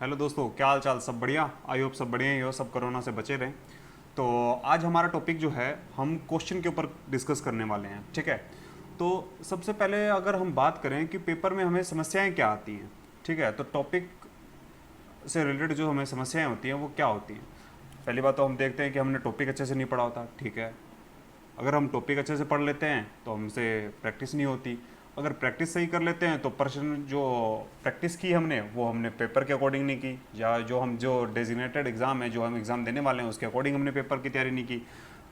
Hello दोस्तों, क्या हाल चाल? सब बढ़िया? आई होप सब बढ़िया ही हो, सब कोरोना से बचे रहें। तो आज हमारा टॉपिक जो है, हम क्वेश्चन के ऊपर डिस्कस करने वाले हैं। ठीक है। तो सबसे पहले अगर हम बात करें कि पेपर में हमें समस्याएं क्या आती हैं, ठीक है, तो टॉपिक से रिलेटेड जो हमें समस्याएं होती हैं वो क्या होती हैं। पहली बात तो हम देखते हैं कि हमने टॉपिक अच्छे से नहीं पढ़ा होता। ठीक है। अगर हम टॉपिक अच्छे से पढ़ लेते हैं तो हमसे प्रैक्टिस नहीं होती। अगर प्रैक्टिस सही कर लेते हैं तो प्रश्न जो प्रैक्टिस की हमने वो हमने पेपर के अकॉर्डिंग नहीं की, या जो डेजिग्नेटेड एग्ज़ाम है, जो हम एग्ज़ाम देने वाले हैं उसके अकॉर्डिंग हमने पेपर की तैयारी नहीं की।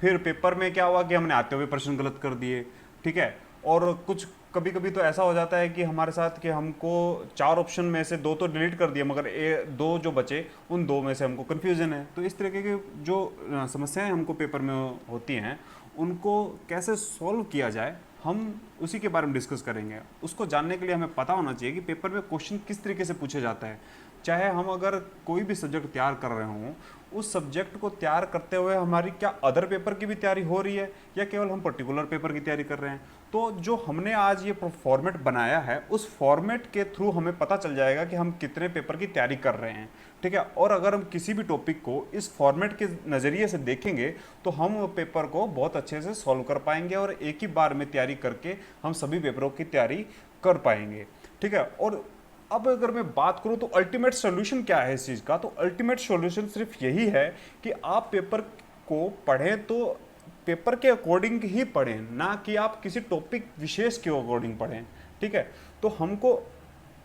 फिर पेपर में क्या हुआ कि हमने आते हुए प्रश्न गलत कर दिए। ठीक है। और कुछ कभी कभी तो ऐसा हो जाता है कि हमारे साथ कि हमको 4 ऑप्शन में से 2 तो डिलीट कर दिए, मगर 2 जो बचे उन 2 में से हमको कन्फ्यूज़न है। तो इस तरीके के जो समस्याएं हमको पेपर में होती हैं उनको कैसे सॉल्व किया जाए, हम उसी के बारे में डिस्कस करेंगे। उसको जानने के लिए हमें पता होना चाहिए कि पेपर में क्वेश्चन किस तरीके से पूछे जाता है। चाहे हम अगर कोई भी सब्जेक्ट तैयार कर रहे हों, उस सब्जेक्ट को तैयार करते हुए हमारी क्या अदर पेपर की भी तैयारी हो रही है या केवल हम पर्टिकुलर पेपर की तैयारी कर रहे हैं। तो जो हमने आज ये फॉर्मेट बनाया है, उस फॉर्मेट के थ्रू हमें पता चल जाएगा कि हम कितने पेपर की तैयारी कर रहे हैं। ठीक है। और अगर हम किसी भी टॉपिक को इस फॉर्मेट के नज़रिए से देखेंगे तो हम वो पेपर को बहुत अच्छे से सॉल्व कर पाएंगे और एक ही बार में तैयारी करके हम सभी पेपरों की तैयारी कर पाएंगे। ठीक है। और अब अगर मैं बात करूं तो अल्टीमेट सोल्यूशन क्या है इस चीज़ का, तो अल्टीमेट सोल्यूशन सिर्फ यही है कि आप पेपर को पढ़ें तो पेपर के अकॉर्डिंग ही पढ़ें, ना कि आप किसी टॉपिक विशेष के अकॉर्डिंग पढ़ें। ठीक है। तो हमको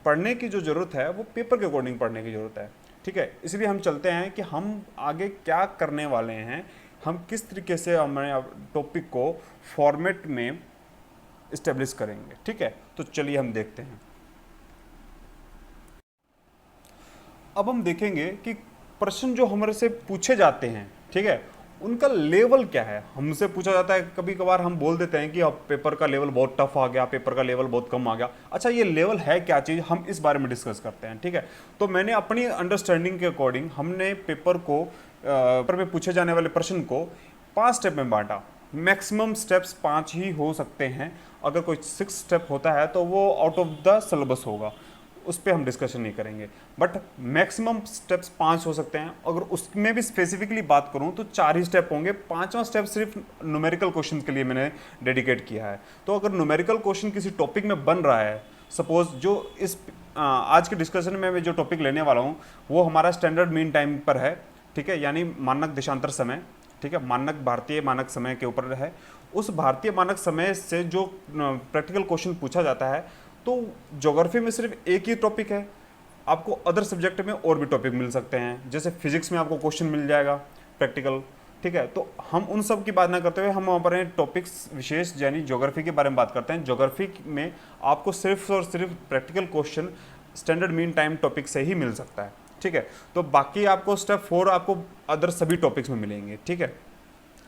पढ़ने की जो ज़रूरत है वो पेपर के अकॉर्डिंग पढ़ने की ज़रूरत है। ठीक है। इसलिए हम चलते हैं कि हम आगे क्या करने वाले हैं, हम किस तरीके से हमारे टॉपिक को फॉर्मेट में इस्टेब्लिश करेंगे। ठीक है। तो चलिए हम देखते हैं। अब हम देखेंगे कि प्रश्न जो हमारे से पूछे जाते हैं, ठीक है, उनका लेवल क्या है। हमसे पूछा जाता है, कभी कभार हम बोल देते हैं कि अब पेपर का लेवल बहुत टफ आ गया, पेपर का लेवल बहुत कम आ गया। अच्छा, ये लेवल है क्या चीज़, हम इस बारे में डिस्कस करते हैं। ठीक है। तो मैंने अपनी अंडरस्टैंडिंग के अकॉर्डिंग हमने पेपर में पूछे जाने वाले प्रश्न को 5 स्टेप में बांटा। मैक्सिमम स्टेप्स 5 ही हो सकते हैं। अगर कोई 6 स्टेप होता है तो वो आउट ऑफ द सिलेबस होगा, उस पर हम डिस्कशन नहीं करेंगे। बट मैक्सिमम स्टेप्स 5 हो सकते हैं। अगर उसमें भी स्पेसिफिकली बात करूं तो 4 ही स्टेप होंगे। 5वां स्टेप सिर्फ न्यूमेरिकल क्वेश्चन के लिए मैंने डेडिकेट किया है। तो अगर न्यूमेरिकल क्वेश्चन किसी टॉपिक में बन रहा है, सपोज जो इस आज के डिस्कशन में मैं जो टॉपिक लेने वाला हूं वो हमारा स्टैंडर्ड मीन टाइम पर है। ठीक है। यानी मानक देशांतर समय। ठीक है। मानक भारतीय मानक समय के ऊपर है। उस भारतीय मानक समय से जो प्रैक्टिकल क्वेश्चन पूछा जाता है, तो ज्योग्राफी में सिर्फ एक ही टॉपिक है। आपको अदर सब्जेक्ट में और भी टॉपिक मिल सकते हैं, जैसे फिजिक्स में आपको क्वेश्चन मिल जाएगा प्रैक्टिकल। ठीक है। तो हम उन सब की बात ना करते हुए हम हमारे टॉपिक्स विशेष यानी ज्योग्राफी के बारे में बात करते हैं। ज्योग्राफी में आपको सिर्फ और सिर्फ practical question standard mean time topic से ही मिल सकता है। ठीक है। तो बाकी आपको स्टेप 4 आपको अदर सभी टॉपिक्स में मिलेंगे। ठीक है।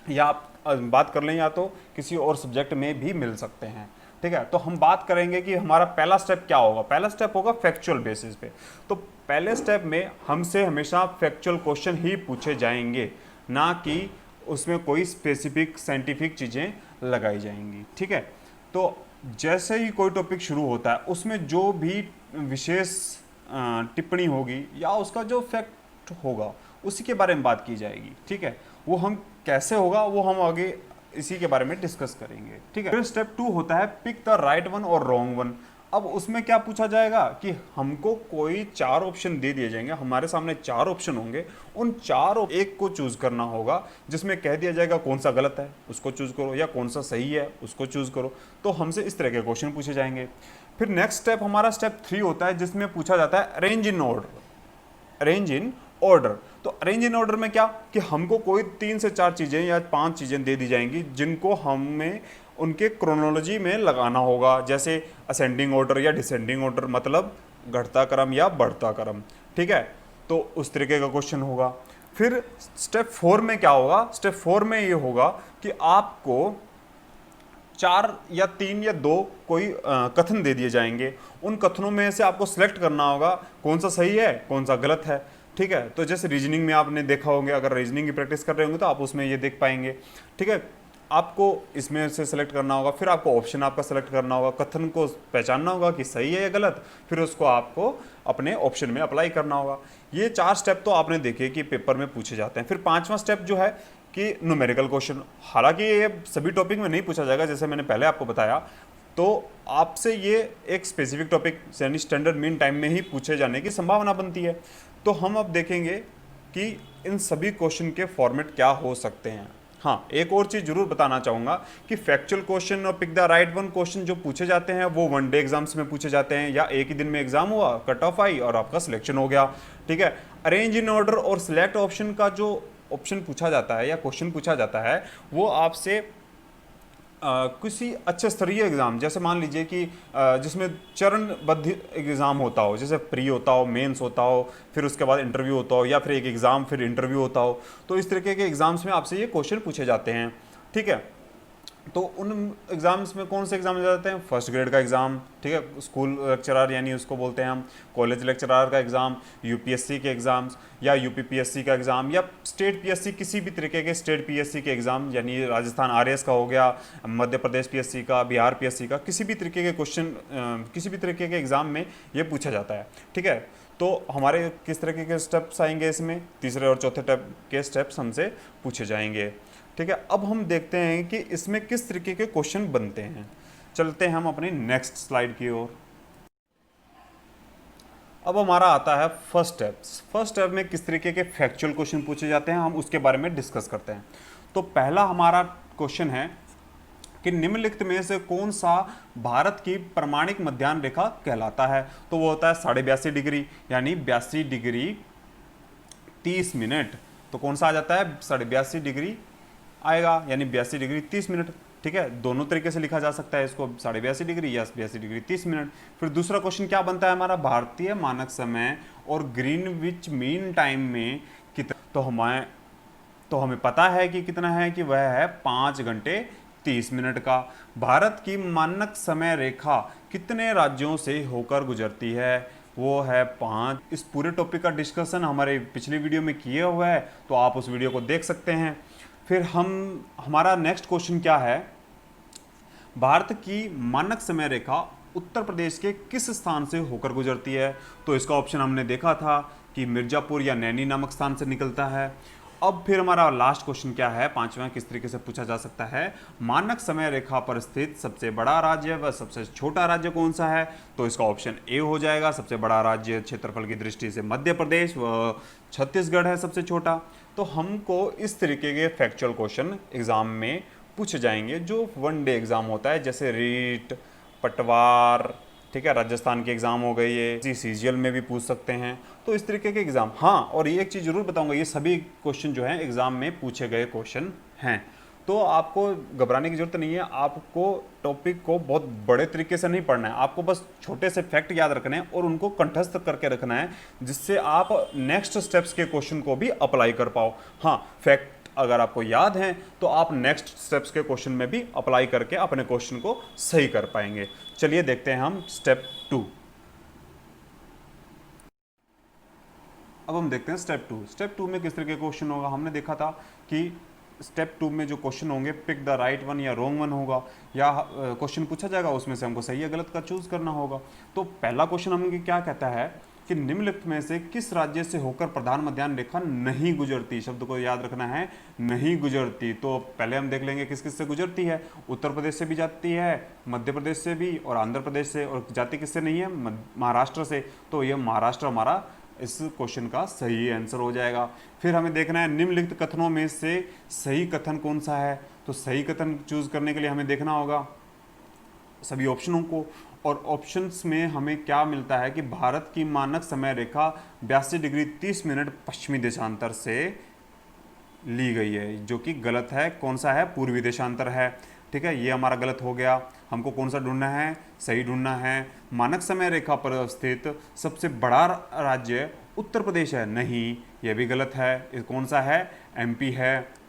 या आप बात कर लें या तो किसी और सब्जेक्ट में भी मिल सकते हैं। ठीक है। तो हम बात करेंगे कि हमारा पहला स्टेप क्या होगा। पहला स्टेप होगा फैक्चुअल बेसिस पे। तो पहले स्टेप में हमसे हमेशा फैक्चुअल क्वेश्चन ही पूछे जाएंगे, ना कि उसमें कोई स्पेसिफिक साइंटिफिक चीज़ें लगाई जाएंगी। ठीक है। तो जैसे ही कोई टॉपिक शुरू होता है उसमें जो भी विशेष टिप्पणी होगी या उसका जो फैक्ट होगा उसी के बारे में बात की जाएगी। ठीक है। वो हम कैसे होगा वो हम आगे इसी के बारे में डिस्कस करेंगे। ठीक है। फिर स्टेप 2 होता है पिक द राइट वन और रॉन्ग वन। अब उसमें क्या पूछा जाएगा कि हमको कोई 4 ऑप्शन दे दिए जाएंगे, हमारे सामने 4 ऑप्शन होंगे, उन 4 एक को चूज करना होगा, जिसमें कह दिया जाएगा कौन सा गलत है उसको चूज करो या कौन सा सही है उसको चूज करो। तो हमसे इस तरह के क्वेश्चन पूछे जाएंगे। फिर नेक्स्ट स्टेप हमारा स्टेप 3 होता है, जिसमें पूछा जाता है arrange in order. Arrange in order. तो अरेंज इन ऑर्डर में क्या कि हमको कोई 3 से 4 चीज़ें या 5 चीज़ें दे दी जाएंगी जिनको हमें उनके क्रोनोलॉजी में लगाना होगा, जैसे असेंडिंग ऑर्डर या डिसेंडिंग ऑर्डर, मतलब घटता क्रम या बढ़ता क्रम। ठीक है। तो उस तरीके का क्वेश्चन होगा। फिर स्टेप 4 में क्या होगा, स्टेप 4 में ये होगा कि आपको 4 या 3 या 2 कोई कथन दे दिए जाएंगे। उन कथनों में से आपको सिलेक्ट करना होगा कौन सा सही है कौन सा गलत है। ठीक है। तो जैसे रीजनिंग में आपने देखा होंगे, अगर रीजनिंग की प्रैक्टिस कर रहे होंगे तो आप उसमें ये देख पाएंगे। ठीक है। आपको इसमें से सेलेक्ट करना होगा, फिर आपको ऑप्शन आपका सेलेक्ट करना होगा, कथन को पहचानना होगा कि सही है या गलत, फिर उसको आपको अपने ऑप्शन में अप्लाई करना होगा। ये 4 स्टेप तो आपने देखे कि पेपर में पूछे जाते हैं। फिर 5वां स्टेप जो है कि न्यूमेरिकल क्वेश्चन। हालांकि ये सभी टॉपिक में नहीं पूछा जाएगा, जैसे मैंने पहले आपको बताया, तो आपसे ये एक स्पेसिफिक टॉपिक यानी स्टैंडर्ड मीन टाइम में ही पूछे जाने की संभावना बनती है। तो हम अब देखेंगे कि इन सभी क्वेश्चन के फॉर्मेट क्या हो सकते हैं। हाँ, एक और चीज़ जरूर बताना चाहूँगा कि फैक्चुअल क्वेश्चन और pick the right one question जो पूछे जाते हैं वो 1 डे एग्जाम्स में पूछे जाते हैं, या एक ही दिन में एग्जाम हुआ, कट ऑफ आई और आपका सिलेक्शन हो गया। ठीक है। अरेंज इन ऑर्डर और सिलेक्ट ऑप्शन का जो ऑप्शन पूछा जाता है या क्वेश्चन पूछा जाता है वो आपसे किसी अच्छे स्तरीय एग्ज़ाम, जैसे मान लीजिए कि जिसमें चरणबद्ध एग्ज़ाम होता हो, जैसे प्री होता हो, मेंस होता हो, फिर उसके बाद इंटरव्यू होता हो, या फिर एक एग्ज़ाम फिर इंटरव्यू होता हो, तो इस तरीके के एग्ज़ाम्स में आपसे ये क्वेश्चन पूछे जाते हैं। ठीक है। तो उन एग्ज़ाम्स में कौन से एग्ज़ाम जाते हैं? फर्स्ट ग्रेड का एग्ज़ाम, ठीक है, स्कूल लेक्चरर यानी उसको बोलते हैं हम, कॉलेज लेक्चरर का एग्ज़ाम, यूपीएससी के एग्ज़ाम्स या यूपीपीएससी का एग्ज़ाम, या स्टेट पीएससी, किसी भी तरीके के स्टेट पीएससी के एग्ज़ाम, यानी राजस्थान आरएएस का हो गया, मध्य प्रदेश पीएससी का, बिहार पीएससी का, किसी भी तरीके के क्वेश्चन किसी भी तरीके के एग्ज़ाम में ये पूछा जाता है। ठीक है। तो हमारे किस तरीके के स्टेप्स आएंगे इसमें? तीसरे और चौथे स्टेप के स्टेप्स हमसे पूछे जाएंगे। ठीक है। अब हम देखते हैं कि इसमें किस तरीके के क्वेश्चन बनते हैं। चलते हैं हम अपनी नेक्स्ट स्लाइड की ओर। अब हमारा आता है फर्स्ट स्टेप। फर्स्ट स्टेप में किस तरीके के फैक्चुअल क्वेश्चन पूछे जाते हैं, हम उसके बारे में डिस्कस करते हैं। तो पहला हमारा क्वेश्चन है कि निम्नलिखित में से कौन सा भारत की प्रमाणिक मध्याह्न रेखा कहलाता है? तो वो होता है 82.5 डिग्री, यानी 82 डिग्री 30 मिनट। तो कौन सा आ जाता है? 82.5 डिग्री आएगा, यानी 82 डिग्री 30 मिनट। ठीक है। दोनों तरीके से लिखा जा सकता है इसको, 82.5 डिग्री या 82 डिग्री 30 मिनट। फिर दूसरा क्वेश्चन क्या बनता है हमारा? भारतीय मानक समय और ग्रीनविच मीन टाइम में कितना? तो हमें पता है कि कितना है, कि वह है 5 घंटे 30 मिनट का। भारत की मानक समय रेखा कितने राज्यों से होकर गुजरती है? वो है 5। इस पूरे टॉपिक का डिस्कशन हमारे पिछली वीडियो में किया हुआ है, तो आप उस वीडियो को देख सकते हैं। फिर हमारा नेक्स्ट क्वेश्चन क्या है? भारत की मानक समय रेखा उत्तर प्रदेश के किस स्थान से होकर गुजरती है? तो इसका ऑप्शन हमने देखा था कि मिर्जापुर या नैनी नामक स्थान से निकलता है। अब फिर हमारा लास्ट क्वेश्चन क्या है, 5वां, किस तरीके से पूछा जा सकता है? मानक समय रेखा पर स्थित सबसे बड़ा राज्य व सबसे छोटा राज्य कौन सा है? तो इसका ऑप्शन ए हो जाएगा। सबसे बड़ा राज्य क्षेत्रफल की दृष्टि से मध्य प्रदेश व छत्तीसगढ़ है सबसे छोटा। तो हमको इस तरीके के फैक्चुअल क्वेश्चन एग्जाम में पूछे जाएंगे जो 1 डे एग्जाम होता है, जैसे रीट, पटवार, ठीक है, राजस्थान के एग्जाम हो गए, ये सीजीएल में भी पूछ सकते हैं। तो इस तरीके के एग्जाम। हाँ, और ये एक चीज़ जरूर बताऊंगा, ये सभी क्वेश्चन जो हैं एग्जाम में पूछे गए क्वेश्चन हैं, तो आपको घबराने की जरूरत नहीं है। आपको टॉपिक को बहुत बड़े तरीके से नहीं पढ़ना है, आपको बस छोटे से फैक्ट याद रखने हैं और उनको कंठस्थ करके रखना है, जिससे आप नेक्स्ट स्टेप्स के क्वेश्चन को भी अप्लाई कर पाओ। हाँ, फैक्ट अगर आपको याद हैं तो आप नेक्स्ट स्टेप्स के क्वेश्चन में भी अप्लाई करके अपने क्वेश्चन को सही कर पाएंगे। चलिए देखते हैं हम स्टेप 2। अब हम देखते हैं स्टेप 2। स्टेप 2 में किस तरह के क्वेश्चन होगा? हमने देखा था कि स्टेप 2 में जो क्वेश्चन होंगे, पिक द राइट वन या रॉन्ग वन होगा, या क्वेश्चन पूछा जाएगा उसमें से हमको सही या गलत का चूज करना होगा। तो पहला क्वेश्चन हमें क्या कहता है कि निम्नलिखित में से किस राज्य से होकर प्रधान मध्याह्न रेखा नहीं गुजरती? शब्द को याद रखना है, नहीं गुजरती। तो पहले हम देख लेंगे किस किस से गुजरती है। उत्तर प्रदेश से भी जाती है, मध्य प्रदेश से भी, और आंध्र प्रदेश से। और जाती किससे नहीं है? महाराष्ट्र से। तो यह महाराष्ट्र हमारा इस क्वेश्चन का सही आंसर हो जाएगा। फिर हमें देखना है निम्नलिखित कथनों में से सही कथन कौन सा है। तो सही कथन चूज करने के लिए हमें देखना होगा सभी ऑप्शनों को, और ऑप्शंस में हमें क्या मिलता है कि भारत की मानक समय रेखा 82 डिग्री 30 मिनट पश्चिमी देशांतर से ली गई है, जो कि गलत है। कौन सा है? पूर्वी देशांतर है। ठीक है, ये हमारा गलत हो गया। हमको कौन सा ढूंढना है? सही ढूंढना है। मानक समय रेखा पर स्थित सबसे बड़ा राज्य उत्तर प्रदेश है, नहीं, ये भी गलत है। ये कौन सा है? एमपी है।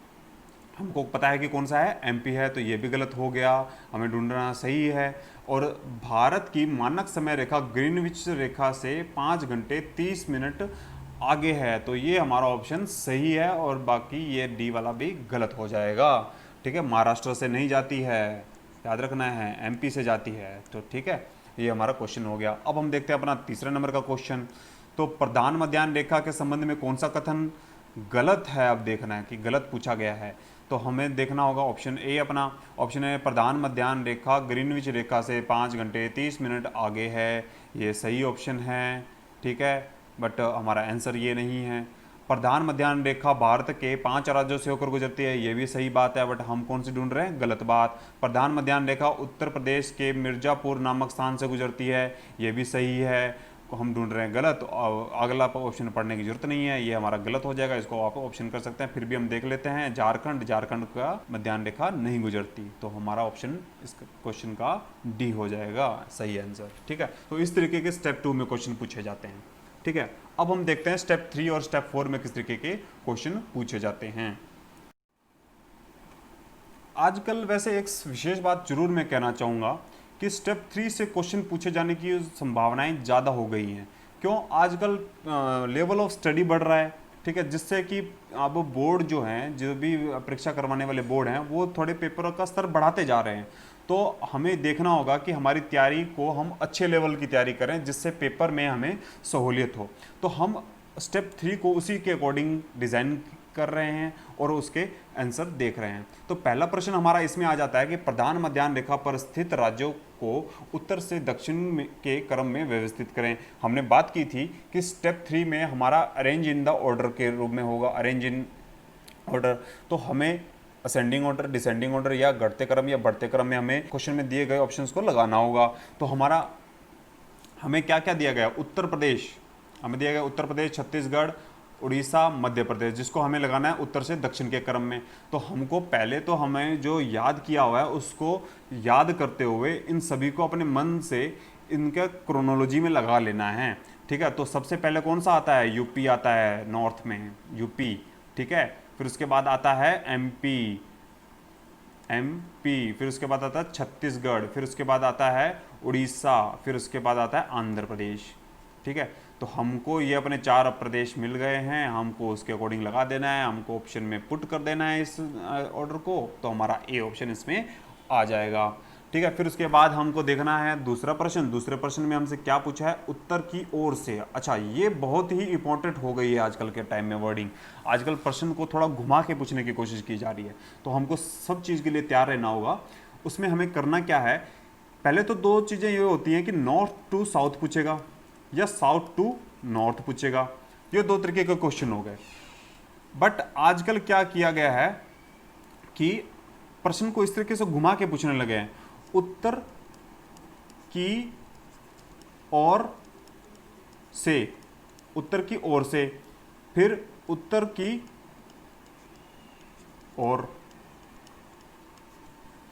हमको पता है कि कौन सा है? एमपी है, तो ये भी गलत हो गया। हमें ढूंढना सही है। और भारत की मानक समय रेखा ग्रीनविच रेखा से 5 घंटे 30 मिनट आगे है, तो ये हमारा ऑप्शन सही है, और बाकी ये डी वाला भी गलत हो जाएगा। ठीक है, महाराष्ट्र से नहीं जाती है, याद रखना है, एमपी से जाती है। तो ठीक है, ये हमारा क्वेश्चन हो गया। अब हम देखते हैं अपना तीसरे नंबर का क्वेश्चन। तो प्रधान मध्याह्न रेखा के संबंध में कौन सा कथन गलत है, अब देखना है कि गलत पूछा गया है। तो हमें देखना होगा ऑप्शन ए अपना। ऑप्शन है प्रधान मध्याह्न रेखा ग्रीनविच रेखा से 5 घंटे 30 मिनट आगे है, ये सही ऑप्शन है। ठीक है, बट हमारा आंसर ये नहीं है। प्रधान मध्याह्न रेखा भारत के 5 राज्यों से होकर गुजरती है, ये भी सही बात है, बट हम कौन सी ढूंढ रहे हैं, गलत बात। प्रधान मध्याह्न रेखा उत्तर प्रदेश के मिर्जापुर नामक स्थान से गुजरती है, ये भी सही है, हम ढूंढ रहे हैं गलत। और अगला ऑप्शन पढ़ने की जरूरत नहीं है, ये हमारा गलत हो जाएगा, इसको आप ऑप्शन कर सकते हैं। फिर भी हम देख लेते हैं, झारखंड का मध्याह्न रेखा नहीं गुजरती, तो हमारा ऑप्शन इस क्वेश्चन का डी हो जाएगा सही आंसर। ठीक है, तो इस तरीके के स्टेप 2 में क्वेश्चन पूछे जाते हैं। ठीक है, अब हम देखते हैं स्टेप 3 और स्टेप 4 में किस तरीके के क्वेश्चन पूछे जाते हैं। आजकल वैसे एक विशेष बात जरूर मैं कहना चाहूँगा कि स्टेप 3 से क्वेश्चन पूछे जाने की संभावनाएं ज़्यादा हो गई हैं। क्यों? आजकल लेवल ऑफ स्टडी बढ़ रहा है, ठीक है, जिससे कि अब बोर्ड जो हैं, जो भी परीक्षा करवाने वाले बोर्ड हैं, वो थोड़े पेपर का स्तर बढ़ाते जा रहे हैं। तो हमें देखना होगा कि हमारी तैयारी को हम अच्छे लेवल की तैयारी करें, जिससे पेपर में हमें सहूलियत हो। तो हम स्टेप 3 को उसी के अकॉर्डिंग डिज़ाइन कर रहे हैं और उसके आंसर देख रहे हैं। तो पहला प्रश्न हमारा इसमें आ जाता है कि प्रधान मध्याह्न रेखा पर स्थित राज्यों को उत्तर से दक्षिण के क्रम में व्यवस्थित करें। हमने बात की थी कि स्टेप 3 में हमारा अरेंज इन द ऑर्डर के रूप में होगा, अरेंज इन ऑर्डर। तो हमें असेंडिंग ऑर्डर, डिसेंडिंग ऑर्डर या घटते क्रम या बढ़ते क्रम में हमें क्वेश्चन में दिए गए ऑप्शंस को लगाना होगा। तो हमारा हमें क्या क्या दिया गया, उत्तर प्रदेश हमें दिया गया, उत्तर प्रदेश, छत्तीसगढ़, उड़ीसा, मध्य प्रदेश, जिसको हमें लगाना है उत्तर से दक्षिण के क्रम में। तो हमको पहले तो हमें जो याद किया हुआ है उसको याद करते हुए इन सभी को अपने मन से इनके क्रोनोलॉजी में लगा लेना है। ठीक है, तो सबसे पहले कौन सा आता है, यूपी आता है, नॉर्थ में यूपी। ठीक है, फिर उसके बाद आता है एमपी, फिर उसके बाद आता है छत्तीसगढ़, फिर उसके बाद आता है उड़ीसा, फिर उसके बाद आता है आंध्र प्रदेश। ठीक है, तो हमको ये अपने 4 प्रदेश मिल गए हैं, हमको उसके अकॉर्डिंग लगा देना है, हमको ऑप्शन में पुट कर देना है इस ऑर्डर को। तो हमारा ए ऑप्शन इसमें आ जाएगा। ठीक है, फिर उसके बाद हमको देखना है दूसरा प्रश्न। दूसरे प्रश्न में हमसे क्या पूछा है, उत्तर की ओर से। अच्छा, ये बहुत ही इंपॉर्टेंट हो गई है आजकल के टाइम में वर्डिंग। आजकल प्रश्न को थोड़ा घुमा के पूछने की कोशिश की जा रही है, तो हमको सब चीज़ के लिए तैयार रहना होगा। उसमें हमें करना क्या है, पहले तो 2 चीज़ें ये होती हैं कि नॉर्थ टू साउथ पूछेगा या साउथ टू नॉर्थ पूछेगा, ये 2 तरीके के क्वेश्चन हो गए। बट आजकल क्या किया गया है कि प्रश्न को इस तरीके से घुमा के पूछने लगे हैं, उत्तर की ओर से, उत्तर की ओर से, फिर उत्तर की ओर,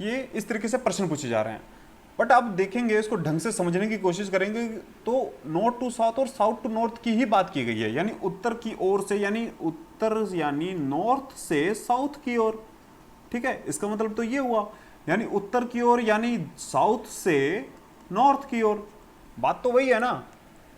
ये इस तरीके से प्रश्न पूछे जा रहे हैं। बट आप देखेंगे, इसको ढंग से समझने की कोशिश करेंगे तो नॉर्थ टू साउथ और साउथ टू नॉर्थ की ही बात की गई है, यानी उत्तर की ओर से, यानी उत्तर यानी नॉर्थ से साउथ की ओर। ठीक है, इसका मतलब तो ये हुआ, यानी उत्तर की ओर यानी साउथ से नॉर्थ की ओर, बात तो वही है ना।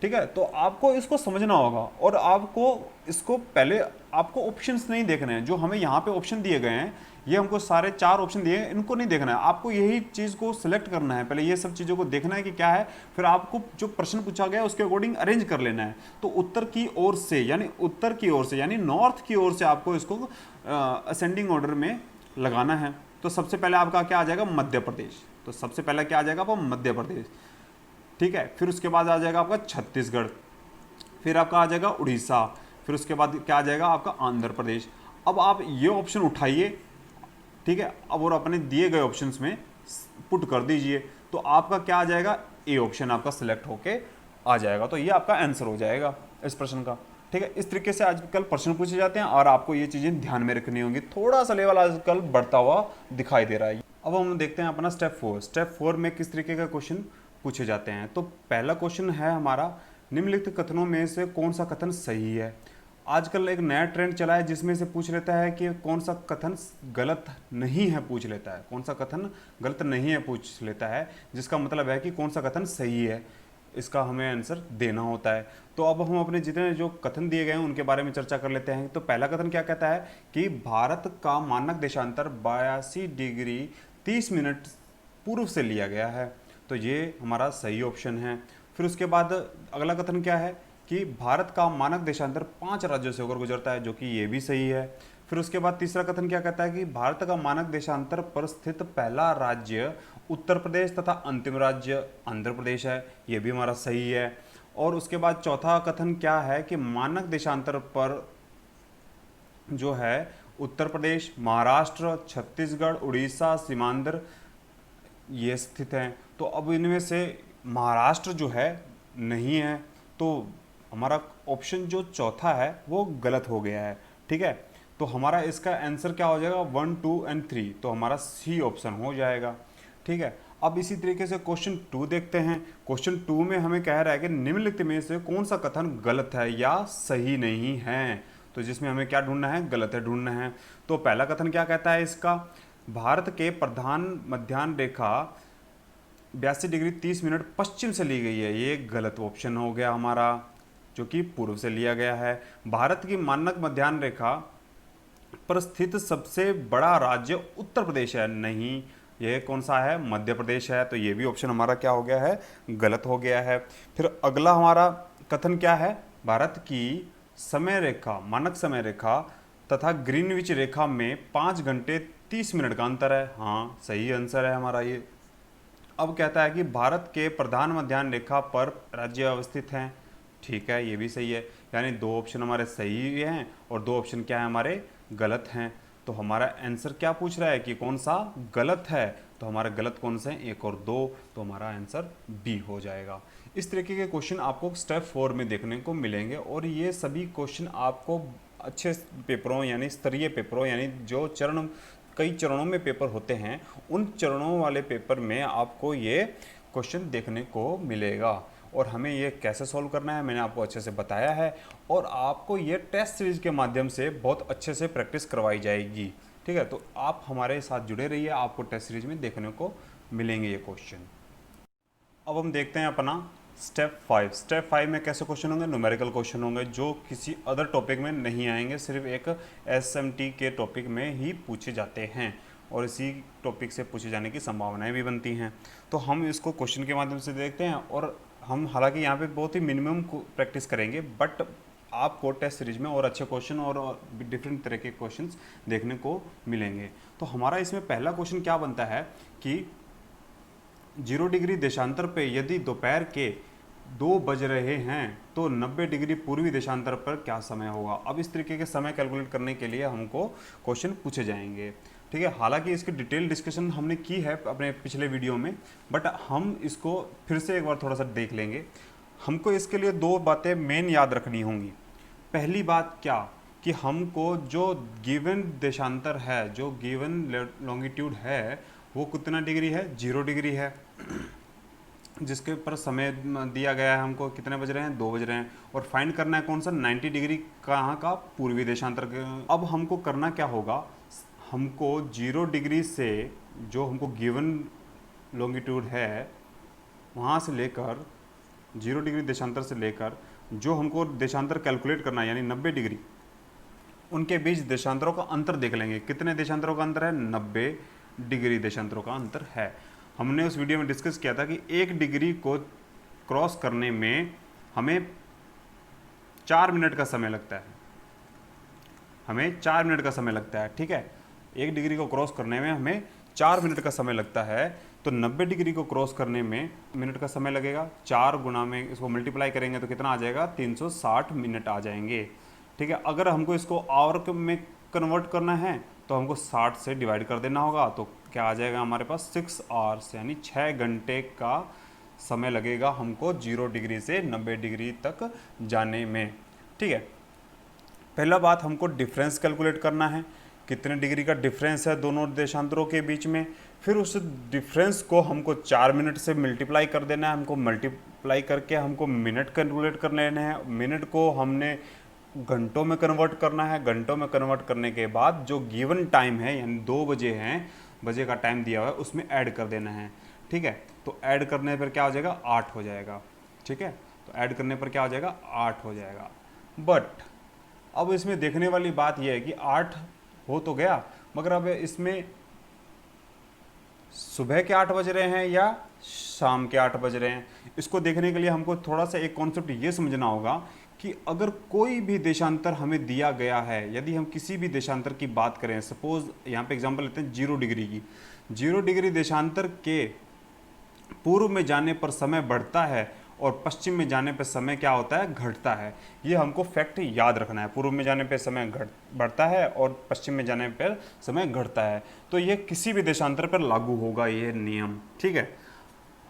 ठीक है, तो आपको इसको समझना होगा और आपको इसको पहले आपको ऑप्शंस नहीं देखने हैं, जो हमें यहाँ पे ऑप्शन दिए गए हैं, ये हमको सारे 4 ऑप्शन दिए हैं, इनको नहीं देखना है, आपको यही चीज़ को सिलेक्ट करना है, पहले ये सब चीज़ों को देखना है कि क्या है, फिर आपको जो प्रश्न पूछा गया उसके अकॉर्डिंग अरेंज कर लेना है। तो उत्तर की ओर से यानी उत्तर की ओर से यानी नॉर्थ की ओर से आपको इसको असेंडिंग ऑर्डर में लगाना है। तो सबसे पहले आपका क्या आ जाएगा, मध्य प्रदेश। तो सबसे पहले क्या आ जाएगा आपका, मध्य प्रदेश। ठीक है, फिर उसके बाद आ जाएगा आपका छत्तीसगढ़, फिर आपका आ जाएगा उड़ीसा, फिर उसके बाद क्या आ जाएगा आपका आंध्र प्रदेश। अब आप ये ऑप्शन उठाइए, ठीक है, अब और अपने दिए गए ऑप्शंस में पुट कर दीजिए, तो आपका क्या आ जाएगा, ए ऑप्शन आपका सिलेक्ट होके आ जाएगा। तो ये आपका आंसर हो जाएगा इस प्रश्न का। ठीक है, इस तरीके से आजकल प्रश्न पूछे जाते हैं और आपको ये चीज़ें ध्यान में रखनी होंगी। थोड़ा सा लेवल आजकल बढ़ता हुआ दिखाई दे रहा है। अब हम देखते हैं अपना स्टेप 4। स्टेप 4 में किस तरीके का क्वेश्चन पूछे जाते हैं। तो पहला क्वेश्चन है हमारा, निम्नलिखित कथनों में से कौन सा कथन सही है। आजकल एक नया ट्रेंड चला है जिसमें से पूछ लेता है कि कौन सा कथन गलत नहीं है, पूछ लेता है कौन सा कथन गलत नहीं है, पूछ लेता है, जिसका मतलब है कि कौन सा कथन सही है। इसका हमें आंसर देना होता है। तो अब हम अपने जितने जो कथन दिए गए हैं उनके बारे में चर्चा कर लेते हैं। तो पहला कथन क्या कहता है कि भारत का मानक देशांतर 82 डिग्री 30 मिनट पूर्व से लिया गया है, तो ये हमारा सही ऑप्शन है। फिर उसके बाद अगला कथन क्या है कि भारत का मानक देशांतर 5 राज्यों से होकर गुजरता है, जो कि ये भी सही है। फिर उसके बाद तीसरा कथन क्या कहता है कि भारत का मानक देशांतर पर स्थित पहला राज्य उत्तर प्रदेश तथा अंतिम राज्य आंध्र प्रदेश है, ये भी हमारा सही है। और उसके बाद चौथा कथन क्या है कि मानक देशांतर पर जो है उत्तर प्रदेश, महाराष्ट्र, छत्तीसगढ़, उड़ीसा, सीमांध्र ये स्थित हैं। तो अब इनमें से महाराष्ट्र जो है नहीं है, तो हमारा ऑप्शन जो चौथा है वो गलत हो गया है। ठीक है, तो हमारा इसका आंसर क्या हो जाएगा 1, 2 एंड 3, तो हमारा सी ऑप्शन हो जाएगा। ठीक है, अब इसी तरीके से क्वेश्चन 2 देखते हैं। क्वेश्चन 2 में हमें कह रहा है कि निम्नलिखित में से कौन सा कथन गलत है या सही नहीं है, तो जिसमें हमें क्या ढूंढना है, गलत है ढूंढना है। तो पहला कथन क्या कहता है इसका, भारत के प्रधान मध्याह्न रेखा 82 डिग्री 30 मिनट पश्चिम से ली गई है, ये गलत ऑप्शन हो गया हमारा, जो कि पूर्व से लिया गया है। भारत की मानक मध्याह्न रेखा पर स्थित सबसे बड़ा राज्य उत्तर प्रदेश है, नहीं, यह कौन सा है, मध्य प्रदेश है, तो ये भी ऑप्शन हमारा क्या हो गया है, गलत हो गया है। फिर अगला हमारा कथन क्या है, भारत की समय रेखा, मानक समय रेखा तथा ग्रीनविच रेखा में 5 घंटे 30 मिनट का अंतर है, हाँ सही आंसर है हमारा ये। अब कहता है कि भारत के प्रधान मध्याह्न रेखा पर राज्य अवस्थित हैं, ठीक है ये भी सही है, यानी 2 ऑप्शन हमारे सही हैं और 2 ऑप्शन क्या है हमारे गलत हैं। तो हमारा आंसर क्या पूछ रहा है कि कौन सा गलत है, तो हमारे गलत कौन से हैं, 1 और 2, तो हमारा आंसर बी हो जाएगा। इस तरीके के क्वेश्चन आपको स्टेप 4 में देखने को मिलेंगे और ये सभी क्वेश्चन आपको अच्छे पेपरों यानी स्तरीय पेपरों यानी जो कई चरणों में पेपर होते हैं, उन चरणों वाले पेपर में आपको ये क्वेश्चन देखने को मिलेगा। और हमें ये कैसे सॉल्व करना है मैंने आपको अच्छे से बताया है, और आपको ये टेस्ट सीरीज के माध्यम से बहुत अच्छे से प्रैक्टिस करवाई जाएगी। ठीक है, तो आप हमारे साथ जुड़े रहिए, आपको टेस्ट सीरीज में देखने को मिलेंगे ये क्वेश्चन। अब हम देखते हैं अपना स्टेप 5। स्टेप 5 में कैसे क्वेश्चन होंगे, न्यूमेरिकल क्वेश्चन होंगे जो किसी अदर टॉपिक में नहीं आएंगे, सिर्फ एक एसएमटी के टॉपिक में ही पूछे जाते हैं और इसी टॉपिक से पूछे जाने की संभावनाएं भी बनती हैं। तो हम इसको क्वेश्चन के माध्यम से देखते हैं, और हम हालांकि यहाँ पे बहुत ही मिनिमम प्रैक्टिस करेंगे, बट आपको टेस्ट सीरीज में और अच्छे क्वेश्चन और डिफरेंट तरह के क्वेश्चंस देखने को मिलेंगे। तो हमारा इसमें पहला क्वेश्चन क्या बनता है कि 0 डिग्री देशांतर पे यदि दोपहर के 2 बज रहे हैं तो 90 डिग्री पूर्वी देशांतर पर क्या समय होगा। अब इस तरीके के समय कैलकुलेट करने के लिए हमको क्वेश्चन पूछे जाएंगे। ठीक है, हालांकि इसकी डिटेल डिस्कशन हमने की है अपने पिछले वीडियो में, बट हम इसको फिर से एक बार थोड़ा सा देख लेंगे। हमको इसके लिए 2 बातें मेन याद रखनी होंगी। पहली बात क्या कि हमको जो गिवन देशांतर है, जो गिवन लॉन्गिट्यूड है, वो कितना डिग्री है, 0 डिग्री है, जिसके ऊपर समय दिया गया है हमको कितने बज रहे हैं, 2 बज रहे हैं, और फाइंड करना है कौन सा 90 डिग्री कहाँ का, पूर्वी देशांतर। अब हमको करना क्या होगा, हमको 0 डिग्री से जो हमको गिवन लॉन्गिट्यूड है वहाँ से लेकर 0 डिग्री देशांतर से लेकर जो हमको देशांतर कैलकुलेट करना है यानी 90 डिग्री, उनके बीच देशांतरों का अंतर देख लेंगे। कितने देशांतरों का अंतर है, 90 डिग्री देशांतरों का अंतर है। हमने उस वीडियो में डिस्कस किया था कि 1 डिग्री को क्रॉस करने में हमें 4 मिनट का समय लगता है, हमें 4 मिनट का समय लगता है। ठीक है, 1 डिग्री को क्रॉस करने में हमें 4 मिनट का समय लगता है, तो 90 डिग्री को क्रॉस करने में मिनट का समय लगेगा। 4 गुना में इसको मल्टीप्लाई करेंगे तो कितना आ जाएगा, 360 मिनट आ जाएंगे। ठीक है, अगर हमको इसको आवर में कन्वर्ट करना है तो हमको 60 से डिवाइड कर देना होगा, तो क्या आ जाएगा हमारे पास 6 आवर्स यानी 6 घंटे का समय लगेगा हमको 0 डिग्री से 90 डिग्री तक जाने में। ठीक है, पहला बात हमको डिफरेंस कैलकुलेट करना है, कितने डिग्री का डिफरेंस है दोनों देशांतरों के बीच में। फिर उस डिफरेंस को हमको 4 मिनट से मल्टीप्लाई कर देना है, हमको मल्टीप्लाई करके हमको मिनट कैलकुलेट कर लेने हैं। मिनट को हमने घंटों में कन्वर्ट करना है, घंटों में कन्वर्ट करने के बाद जो गिवन टाइम है यानी 2 बजे हैं, बजे का टाइम दिया हुआ है उसमें ऐड कर देना है। ठीक है, तो ऐड करने पर क्या हो जाएगा, 8 हो जाएगा। ठीक है, तो ऐड करने पर क्या हो जाएगा, 8 हो जाएगा। बट अब इसमें देखने वाली बात यह है कि 8 हो तो गया, मगर अब इसमें सुबह के 8 बज रहे हैं या शाम के 8 बज रहे हैं, इसको देखने के लिए हमको थोड़ा सा एक कॉन्सेप्ट ये समझना होगा कि अगर कोई भी देशांतर हमें दिया गया है, यदि हम किसी भी देशांतर की बात करें, सपोज यहाँ पे एग्जांपल लेते हैं 0 डिग्री की, 0 डिग्री देशांतर के पूर्व में जाने पर समय बढ़ता है और पश्चिम में जाने पर समय क्या होता है, घटता है। ये हमको फैक्ट याद रखना है, पूर्व में जाने पर समय बढ़ता है और पश्चिम में जाने पर समय घटता है। तो ये किसी भी देशांतर पर लागू होगा ये नियम, ठीक है।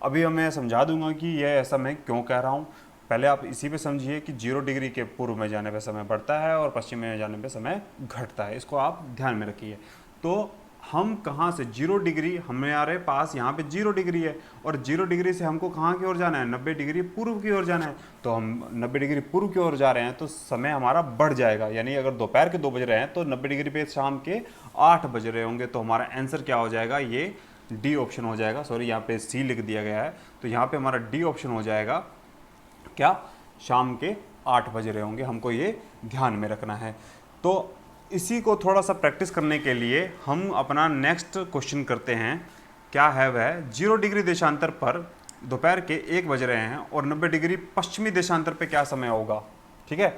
अभी मैं समझा दूंगा कि यह ऐसा मैं क्यों कह रहा हूँ। पहले आप इसी पे समझिए कि 0 डिग्री के पूर्व में जाने पर समय बढ़ता है और पश्चिम में जाने पर समय घटता है, इसको आप ध्यान में रखिए। तो हम कहाँ से 0 डिग्री, हमारे पास यहाँ पे 0 डिग्री है और 0 डिग्री से हमको कहाँ की ओर जाना है, 90 डिग्री पूर्व की ओर जाना है। तो हम 90 डिग्री पूर्व की ओर जा रहे हैं तो समय हमारा बढ़ जाएगा, यानी अगर दोपहर के 2 बज रहे हैं तो 90 डिग्री पे शाम के 8 बज रहे होंगे। तो हमारा आंसर क्या हो जाएगा, ये डी ऑप्शन हो जाएगा। सॉरी, यहाँ पे सी लिख दिया गया है, तो यहाँ पे हमारा डी ऑप्शन हो जाएगा, क्या, शाम के 8 बज रहे होंगे। हमको ये ध्यान में रखना है। तो इसी को थोड़ा सा प्रैक्टिस करने के लिए हम अपना नेक्स्ट क्वेश्चन करते हैं। क्या है वह, 0 डिग्री देशांतर पर दोपहर के 1 बज रहे हैं और 90 डिग्री पश्चिमी देशांतर पे क्या समय होगा, ठीक है।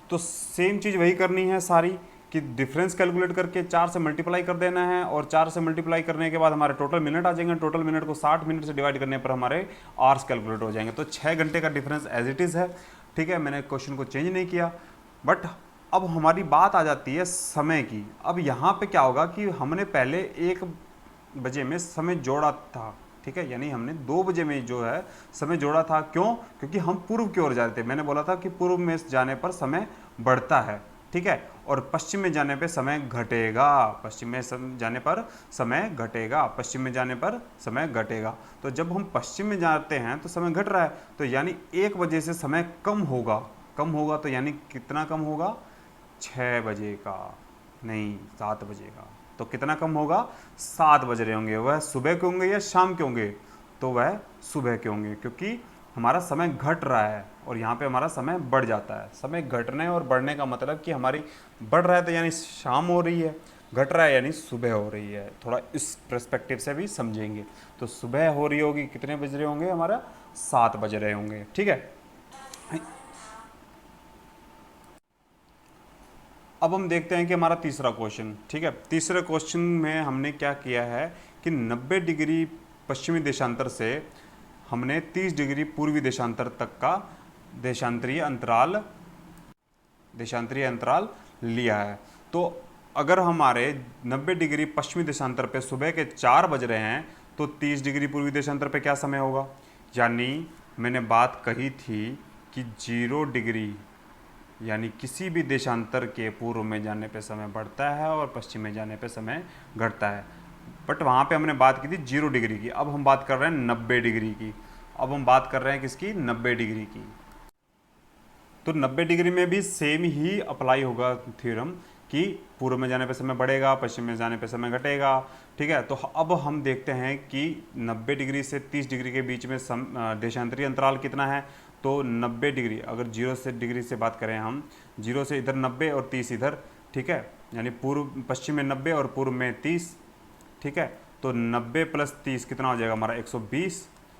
तो सेम चीज़ वही करनी है सारी, कि डिफरेंस कैलकुलेट करके 4 से मल्टीप्लाई कर देना है और 4 से मल्टीप्लाई करने के बाद हमारे टोटल मिनट आ जाएंगे। टोटल मिनट को 60 मिनट से डिवाइड करने पर हमारे आवर्स कैलकुलेट हो जाएंगे। तो 6 घंटे का डिफरेंस एज इट इज़ है, ठीक है, मैंने क्वेश्चन को चेंज नहीं किया। बट अब हमारी बात आ जाती है समय की। अब यहाँ पे क्या होगा कि हमने पहले 1 बजे में समय जोड़ा था, ठीक है, यानी हमने 2 बजे में जो है समय जोड़ा था। क्यों, क्योंकि हम पूर्व की ओर जा रहे थे। मैंने बोला था कि पूर्व में जाने पर समय बढ़ता है, ठीक है, और पश्चिम में जाने पर समय घटेगा। पश्चिम में जाने पर समय घटेगा, पश्चिम में जाने पर समय घटेगा। तो जब हम पश्चिम में जाते हैं तो समय घट रहा है, तो यानी 1 बजे से समय कम होगा। कम होगा तो यानी कितना कम होगा, 6 बजे का नहीं, 7 बजे का। तो कितना कम होगा, 7 बज रहे होंगे। वह सुबह के होंगे या शाम के होंगे, तो वह सुबह के होंगे, क्योंकि हमारा समय घट रहा है और यहाँ पे हमारा समय बढ़ जाता है। समय घटने और बढ़ने का मतलब कि हमारी बढ़ रहा है तो यानी शाम हो रही है, घट रहा है यानी सुबह हो रही है। थोड़ा इस पर्सपेक्टिव से भी समझेंगे। तो सुबह हो रही होगी, कितने बज रहे होंगे, हमारा 7 बज रहे होंगे, ठीक है। अब हम देखते हैं कि हमारा तीसरा क्वेश्चन, ठीक है। तीसरे क्वेश्चन में हमने क्या किया है कि 90 डिग्री पश्चिमी देशांतर से हमने 30 डिग्री पूर्वी देशांतर तक का देशांतरीय अंतराल लिया है। तो अगर हमारे 90 डिग्री पश्चिमी देशांतर पे सुबह के 4 बज रहे हैं तो 30 डिग्री पूर्वी देशांतर पे क्या समय होगा। यानी मैंने बात कही थी कि 0 डिग्री यानी किसी भी देशांतर के पूर्व में जाने पे समय बढ़ता है और पश्चिम में जाने पे समय घटता है। बट वहाँ पे हमने बात की थी 0 डिग्री की, अब हम बात कर रहे हैं 90 डिग्री की। अब हम बात कर रहे हैं किसकी, 90 डिग्री की। तो 90 डिग्री में भी सेम ही अप्लाई होगा थ्योरम कि पूर्व में जाने पे समय बढ़ेगा, पश्चिम में जाने पे समय घटेगा, ठीक है। तो अब हम देखते हैं कि 90 डिग्री से 30 डिग्री के बीच में देशांतरीय अंतराल कितना है। तो 90 डिग्री, अगर 0 से डिग्री से बात करें हम, 0 से इधर 90 और 30 इधर, ठीक है, यानी पूर्व पश्चिम में 90 और पूर्व में 30, ठीक है। तो 90 प्लस 30 कितना हो जाएगा हमारा 120,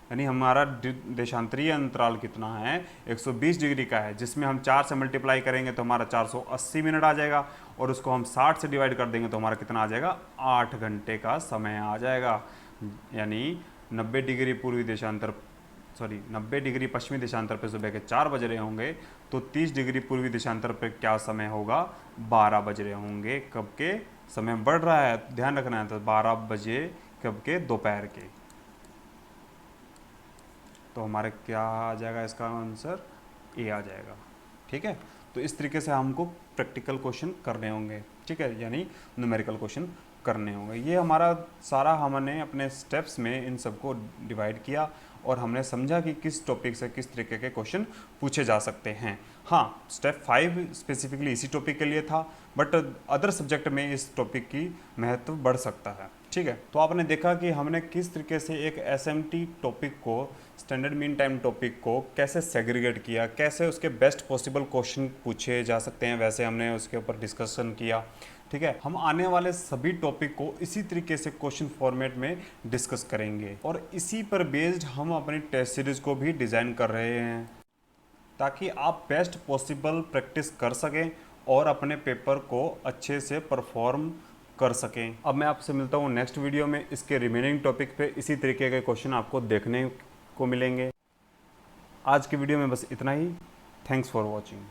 यानी हमारा देशांतरीय अंतराल कितना है, 120 डिग्री का है, जिसमें हम 4 से मल्टीप्लाई करेंगे तो हमारा 480 मिनट आ जाएगा और उसको हम 60 से डिवाइड कर देंगे तो हमारा कितना आ जाएगा, 8 घंटे का समय आ जाएगा। यानी 90 डिग्री पूर्वी देशांतर 90 डिग्री पश्चिमी देशांतर पे सुबह के 4 बज रहे होंगे, तो 30 डिग्री पूर्वी देशांतर पे क्या समय होगा, 12 बज रहे होंगे। कब के, समय बढ़ रहा है, ध्यान रखना है। तो 12 बजे कब के, दोपहर के। तो हमारे क्या आ जाएगा, इसका आंसर ए आ जाएगा, ठीक है। तो इस तरीके से हमको प्रैक्टिकल क्वेश्चन करने होंगे, ठीक है, यानी न्यूमेरिकल क्वेश्चन करने होंगे। ये हमारा सारा हमने अपने स्टेप्स में इन सबको डिवाइड किया और हमने समझा कि किस टॉपिक से किस तरीके के क्वेश्चन पूछे जा सकते हैं। हाँ, स्टेप 5 स्पेसिफिकली इसी टॉपिक के लिए था, बट अदर सब्जेक्ट में इस टॉपिक की महत्व बढ़ सकता है, ठीक। ठीक है, तो आपने देखा कि हमने किस तरीके से एक एसएमटी टॉपिक को, स्टैंडर्ड मीन टाइम टॉपिक को कैसे सेग्रीगेट किया, कैसे उसके बेस्ट पॉसिबल क्वेश्चन पूछे जा सकते हैं, वैसे हमने उसके ऊपर डिस्कशन किया। ठीक है, हम आने वाले सभी टॉपिक को इसी तरीके से क्वेश्चन फॉर्मेट में डिस्कस करेंगे और इसी पर बेस्ड हम अपनी टेस्ट सीरीज को भी डिज़ाइन कर रहे हैं ताकि आप बेस्ट पॉसिबल प्रैक्टिस कर सकें और अपने पेपर को अच्छे से परफॉर्म कर सकें। अब मैं आपसे मिलता हूँ नेक्स्ट वीडियो में, इसके रिमेनिंग टॉपिक पे इसी तरीके के क्वेश्चन आपको देखने को मिलेंगे। आज की वीडियो में बस इतना ही। Thanks for watching.